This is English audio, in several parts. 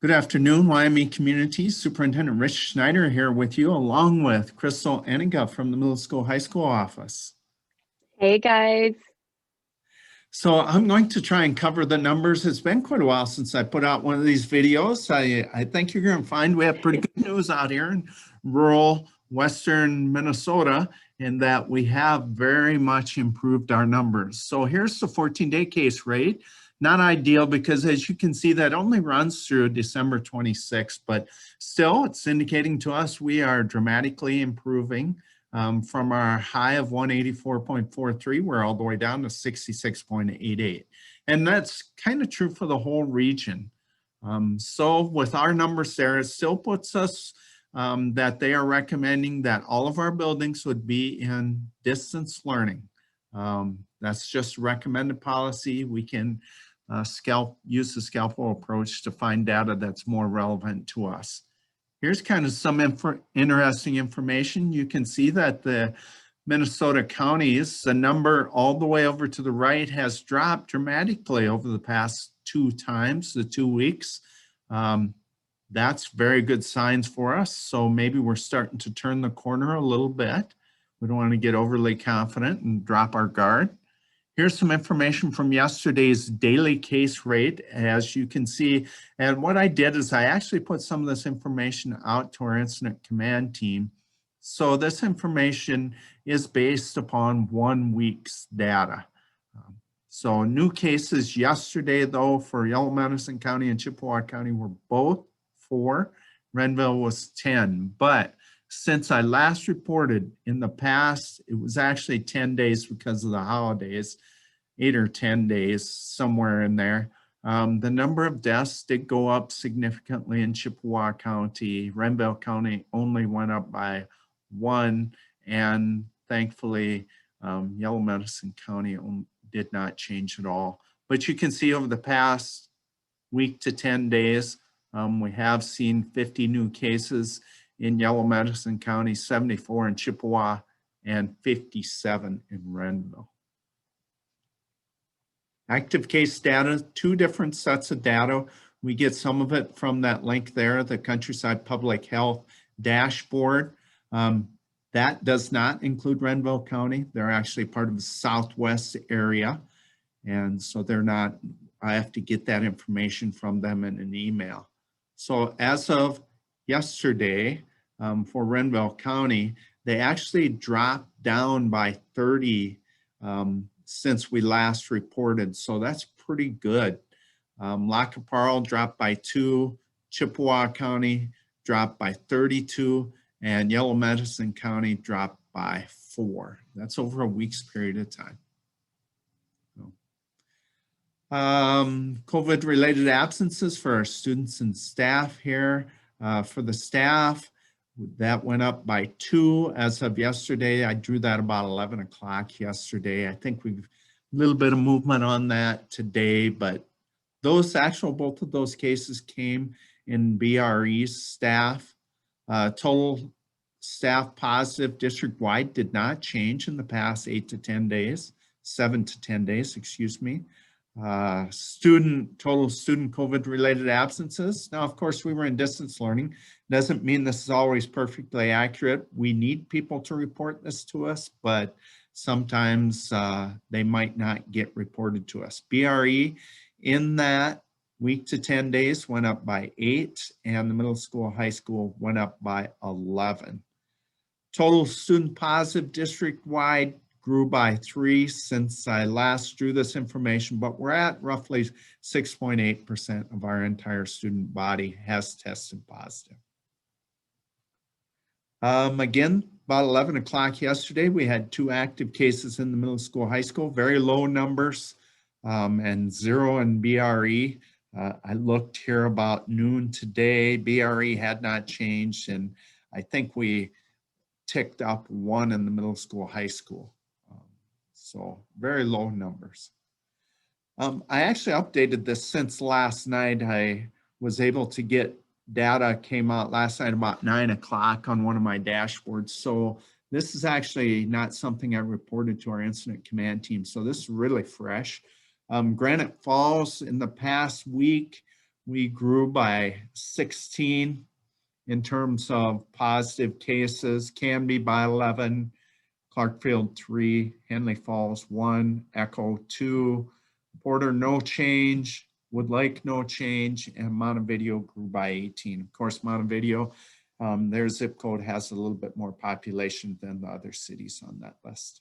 Good afternoon, Wyoming Community. Superintendent Rich Schneider here with you, along with Crystal Eniga from the Middle School High School office. Hey guys. So I'm going to try and cover the numbers. It's been quite a while since I put out one of these videos. I think you're going to find we have pretty good news out here in rural western Minnesota, in that we have very much improved our numbers. So here's the 14-day case rate. Not ideal because, as you can see, that only runs through December 26th, but still it's indicating to us we are dramatically improving. From our high of 184.43, we're all the way down to 66.88. And that's kind of true for the whole region. So with our numbers there, it still puts us that they are recommending that all of our buildings would be in distance learning. That's just recommended policy. We can use the scalpel approach to find data that's more relevant to us. Here's kind of some interesting information. You can see that the Minnesota counties, the number all the way over to the right, has dropped dramatically over the past two weeks. That's very good signs for us. So maybe we're starting to turn the corner a little bit. We don't want to get overly confident and drop our guard. Here's some information from yesterday's daily case rate, as you can see. And what I did is I actually put some of this information out to our incident command team. So this information is based upon 1 week's data. So new cases yesterday, though, for Yellow Medicine County and Chippewa County were both 4. Renville was 10. But since I last reported in the past, it was actually 10 days because of the holidays, 8 or 10 days, somewhere in there. The number of deaths did go up significantly in Chippewa County. Renville County only went up by 1, and thankfully, Yellow Medicine County did not change at all. But you can see over the past week to 10 days, we have seen 50 new cases in Yellow Medicine County, 74 in Chippewa, and 57 in Renville. Active case data, 2 different sets of data. We get some of it from that link there, the Countryside Public Health dashboard. That does not include Renville County. They're actually part of the Southwest area. And so they're not, I have to get that information from them in an email. So as of yesterday, for Renville County, they actually dropped down by 30 since we last reported. So that's pretty good. Lac qui Parle dropped by 2, Chippewa County dropped by 32, and Yellow Medicine County dropped by 4. That's over a week's period of time. COVID-related absences for our students and staff here. For the staff, that went up by 2 as of yesterday. I drew that about 11 o'clock yesterday. I think we've a little bit of movement on that today, but both of those cases came in BRE staff. Total staff positive district-wide did not change in the past 7 to 10 days, excuse me. Total student COVID-related absences. Now, of course, we were in distance learning. Doesn't mean this is always perfectly accurate. We need people to report this to us, but sometimes they might not get reported to us. BRE in that week to 10 days went up by 8, and the middle school, high school went up by 11. Total student positive district-wide grew by 3 since I last drew this information, but we're at roughly 6.8% of our entire student body has tested positive. Again, about 11 o'clock yesterday, we had 2 active cases in the middle school, high school, very low numbers, and 0 in BRE. I looked here about noon today. BRE had not changed, and I think we ticked up 1 in the middle school, high school. So very low numbers. I actually updated this since last night. I was able to get data, came out last night about 9 o'clock on one of my dashboards. So this is actually not something I reported to our incident command team. So this is really fresh. Granite Falls in the past week, we grew by 16 in terms of positive cases. Canby by 11, Clarkfield 3, Henley Falls 1, Echo 2, Porter no change, Wood Lake no change, and Montevideo grew by 18. Of course, Montevideo, their zip code has a little bit more population than the other cities on that list.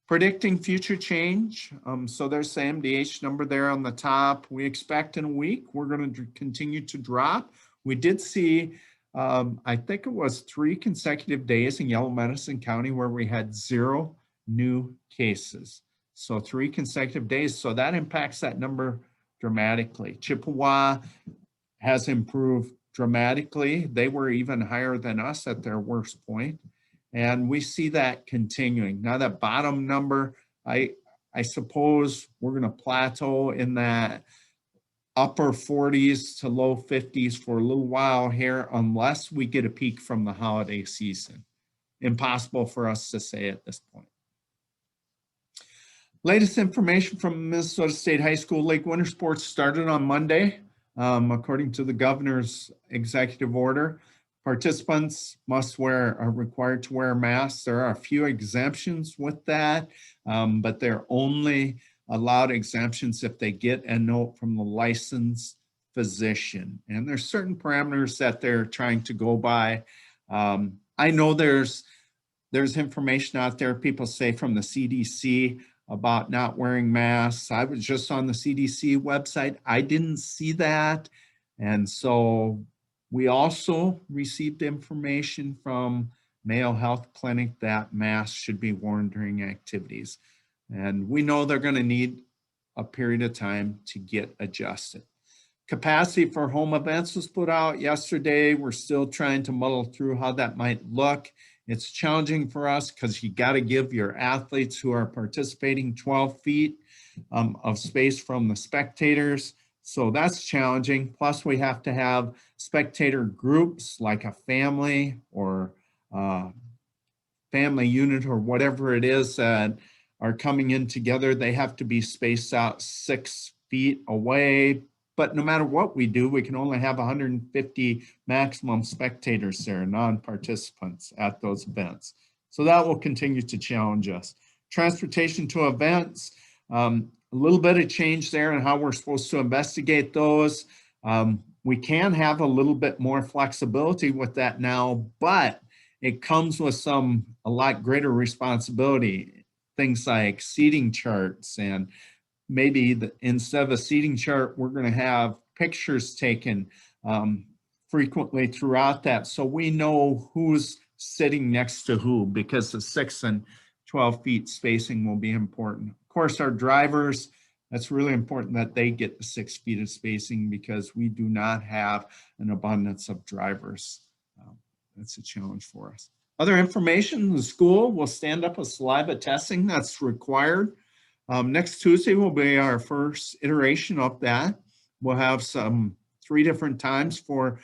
Predicting future change. So there's the MDH number there on the top. We expect in a week, we're going to continue to drop. We did see, I think it was 3 consecutive days in Yellow Medicine County where we had 0 new cases. So 3 consecutive days. So that impacts that number dramatically. Chippewa has improved dramatically. They were even higher than us at their worst point. And we see that continuing. Now that bottom number, I suppose we're going to plateau in that upper 40s to low 50s for a little while here, unless we get a peak from the holiday season. Impossible for us to say at this point. Latest information from Minnesota State High School. Lake Winter Sports started on Monday, according to the governor's executive order. Participants are required to wear masks. There are a few exemptions with that, but they're only allowed exemptions if they get a note from the licensed physician. And there's certain parameters that they're trying to go by. I know there's information out there, people say from the CDC about not wearing masks. I was just on the CDC website. I didn't see that. And so we also received information from Mayo Health Clinic that masks should be worn during activities. And we know they're going to need a period of time to get adjusted. Capacity for home events was put out yesterday. We're still trying to muddle through how that might look. It's challenging for us because you got to give your athletes who are participating 12 feet of space from the spectators. So that's challenging. Plus we have to have spectator groups like a family or family unit or whatever it is that are coming in together. They have to be spaced out 6 feet away. But no matter what we do, we can only have 150 maximum spectators there, non-participants at those events. So that will continue to challenge us. Transportation to events, a little bit of change there in how we're supposed to investigate those. We can have a little bit more flexibility with that now, but it comes with a lot greater responsibility. Things like seating charts, and maybe instead of a seating chart, we're going to have pictures taken frequently throughout that, so we know who's sitting next to who, because the 6 and 12 feet spacing will be important. Of course, our drivers, that's really important that they get the 6 feet of spacing because we do not have an abundance of drivers. That's a challenge for us. Other information, the school will stand up a saliva testing that's required. Next Tuesday will be our first iteration of that. We'll have 3 different times for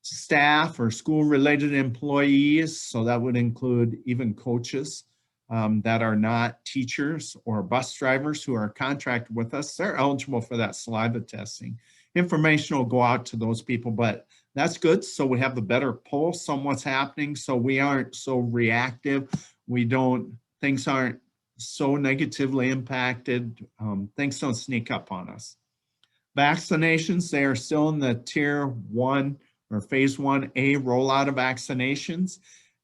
staff or school-related employees. So that would include even coaches that are not teachers or bus drivers who are contracted with us. They're eligible for that saliva testing. Information will go out to those people, but that's good. So we have a better pulse on what's happening. So we aren't so reactive. Things aren't so negatively impacted. Things don't sneak up on us. Vaccinations, they are still in the tier 1 or phase 1A rollout of vaccinations.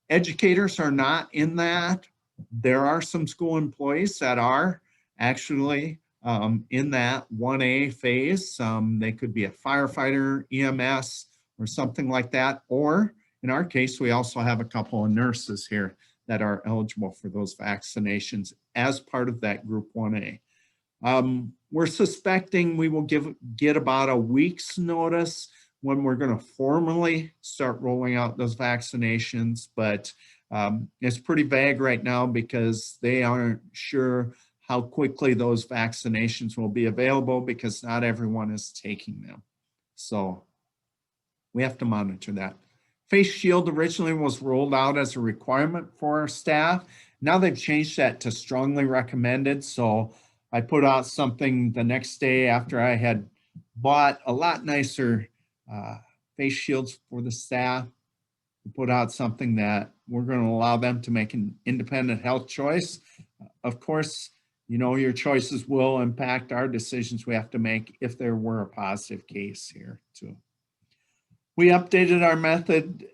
Educators are not in that. There are some school employees that are actually in that 1A phase. They could be a firefighter, EMS, or something like that. Or in our case, we also have a couple of nurses here that are eligible for those vaccinations as part of that group 1A. We're suspecting we will get about a week's notice when we're going to formally start rolling out those vaccinations, but it's pretty vague right now because they aren't sure how quickly those vaccinations will be available because not everyone is taking them. So we have to monitor that. Face shield originally was rolled out as a requirement for our staff. Now they've changed that to strongly recommended. So I put out something the next day after I had bought a lot nicer face shields for the staff. We put out something that we're going to allow them to make an independent health choice. Of course, you know, your choices will impact our decisions we have to make if there were a positive case here too. We updated our method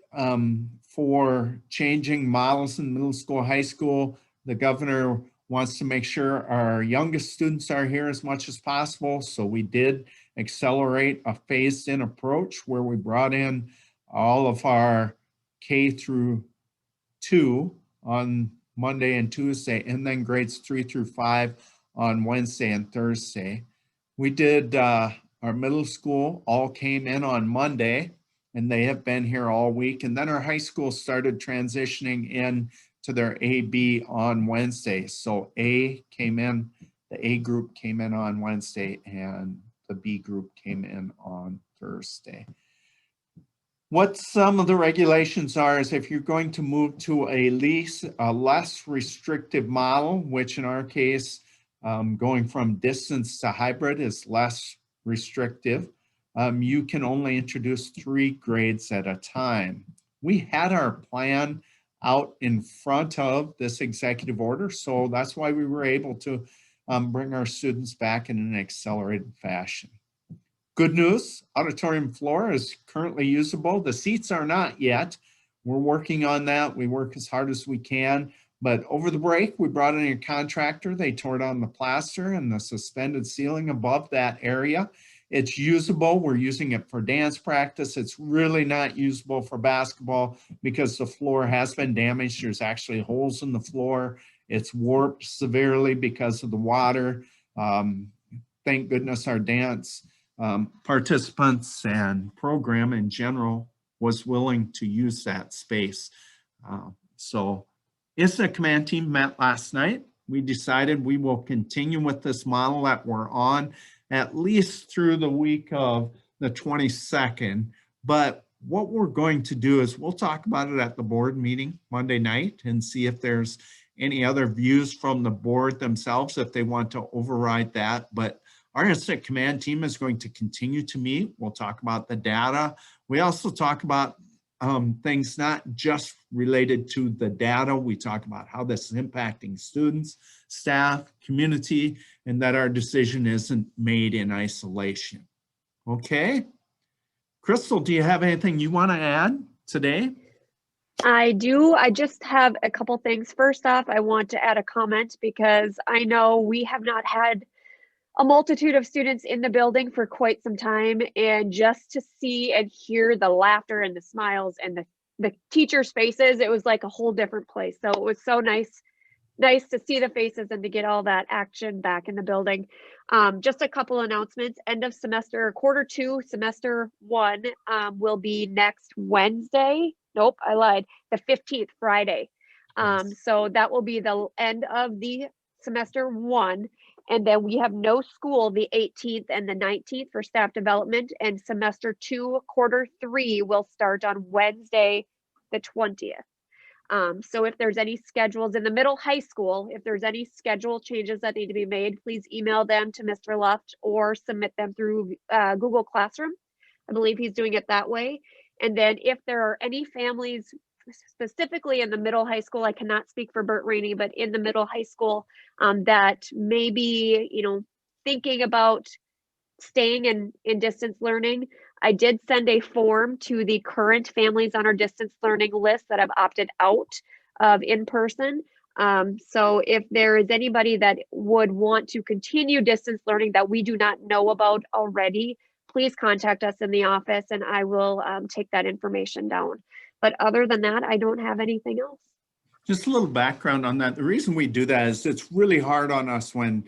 for changing models in middle school, high school. The governor wants to make sure our youngest students are here as much as possible. So we did accelerate a phased in approach where we brought in all of our K through 2 on Monday and Tuesday, and then grades 3 through 5 on Wednesday and Thursday. We did our middle school all came in on Monday, and they have been here all week. And then our high school started transitioning in to their AB on Wednesday. So A came in, the A group came in on Wednesday, and the B group came in on Thursday. What some of the regulations are is if you're going to move to a less restrictive model, which in our case, going from distance to hybrid is less restrictive, you can only introduce 3 grades at a time. We had our plan out in front of this executive order, so that's why we were able to bring our students back in an accelerated fashion. Good news, auditorium floor is currently usable. The seats are not yet. We're working on that. We work as hard as we can. But over the break, we brought in a contractor. They tore down the plaster and the suspended ceiling above that area. It's usable. We're using it for dance practice. It's really not usable for basketball because the floor has been damaged. There's actually holes in the floor. It's warped severely because of the water. Thank goodness our dance participants and program in general was willing to use that space. So ISSA command team met last night. We decided we will continue with this model that we're on at least through the week of the 22nd. But what we're going to do is we'll talk about it at the board meeting Monday night and see if there's any other views from the board themselves if they want to override that. But our instant command team is going to continue to meet. We'll talk about the data. We also talk about things not just related to the data. We talk about how this is impacting students, staff, community, and that our decision isn't made in isolation. Okay. Crystal, do you have anything you want to add today? I do. I just have a couple things. First off, I want to add a comment because I know we have not had a multitude of students in the building for quite some time, and just to see and hear the laughter and the smiles and the teachers' faces, it was like a whole different place. So it was so nice to see the faces and to get all that action back in the building. Just a couple announcements. End of semester, Q2, semester 1 will be next Wednesday. Nope, I lied. The 15th, Friday. So that will be the end of the semester 1. And then we have no school the 18th and the 19th for staff development, and semester 2, Q3 will start on Wednesday, the 20th. So if there's any schedules in the middle high school, if there's any schedule changes that need to be made, please email them to Mr. Luft or submit them through Google Classroom. I believe he's doing it that way. And then if there are any families specifically in the middle high school, I cannot speak for Burt Rainey, but in the middle high school that may be, thinking about staying in distance learning, I did send a form to the current families on our distance learning list that have opted out of in-person. So if there is anybody that would want to continue distance learning that we do not know about already, please contact us in the office and I will take that information down. But other than that, I don't have anything else. Just a little background on that. The reason we do that is it's really hard on us when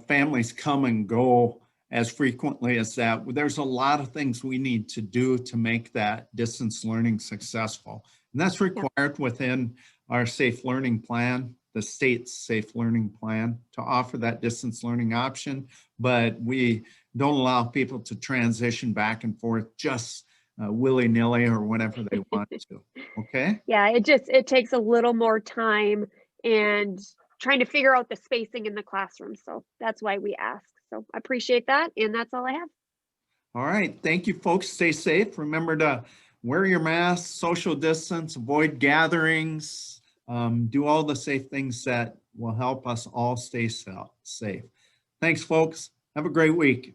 families come and go as frequently as that. There's a lot of things we need to do to make that distance learning successful. And that's required within our safe learning plan, the state's safe learning plan, to offer that distance learning option. But we don't allow people to transition back and forth just willy-nilly or whenever they want to. Okay. Yeah, it takes a little more time and trying to figure out the spacing in the classroom. So that's why we ask. So I appreciate that. And that's all I have. All right. Thank you, folks. Stay safe. Remember to wear your mask, social distance, avoid gatherings, do all the safe things that will help us all stay safe. Thanks, folks. Have a great week.